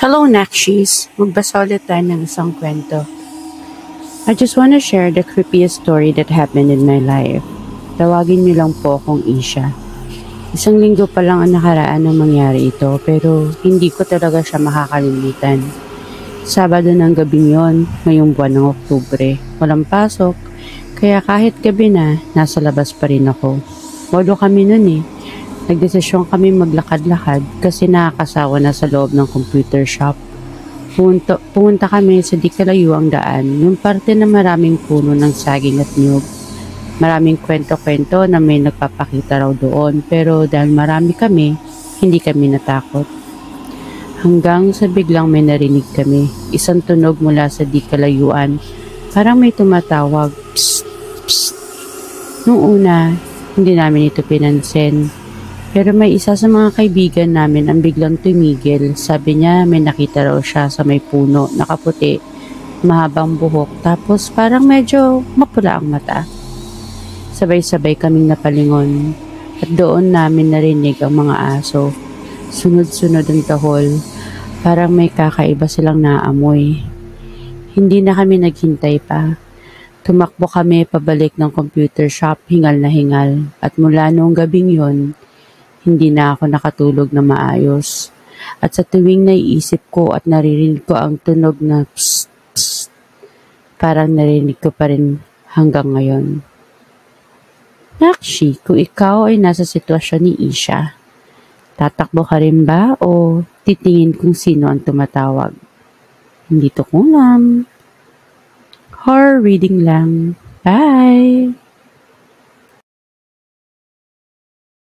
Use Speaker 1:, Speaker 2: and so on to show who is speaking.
Speaker 1: Hello, Nakshis! Magbasa ulit tayo ng isang kwento. I just wanna share the creepiest story that happened in my life. Tawagin niyo lang po akong Isha. Isang linggo pa lang ang nakaraan nang mangyari ito, pero hindi ko talaga siya makakalimutan. Sabado ng gabing yon, ngayong buwan ng Oktubre. Walang pasok, kaya kahit gabi na, nasa labas pa rin ako. Walo kami nun eh. Nagdesisyon kami maglakad-lakad kasi nakakasawa na sa loob ng computer shop. Pumunta kami sa di kalayuang daan, yung parte na maraming puno ng saging at niyog. Maraming kwento-kwento na may nagpapakita raw doon, pero dahil marami kami, hindi kami natakot. Hanggang sa biglang may narinig kami, isang tunog mula sa di kalayuan, parang may tumatawag, psst, psst. Noong una, hindi namin ito pinansin. Pero may isa sa mga kaibigan namin ang biglang tumigil. Sabi niya may nakita raw siya sa may puno, nakaputi, mahabang buhok, tapos parang medyo mapula ang mata. Sabay-sabay kaming napalingon at doon namin narinig ang mga aso. Sunod-sunod ang tahol, parang may kakaiba silang naamoy. Hindi na kami naghintay pa. Tumakbo kami pabalik ng computer shop, hingal na hingal, at mula noong gabing yon, hindi na ako nakatulog na maayos. At sa tuwing naiisip ko at naririnig ko ang tunog na psst, psst, parang narinig ko pa rin hanggang ngayon. Nakshi, kung ikaw ay nasa sitwasyon ni Isha, tatakbo ka rin ba o titingin kung sino ang tumatawag? Hindi to kulam. Horror reading lang. Bye!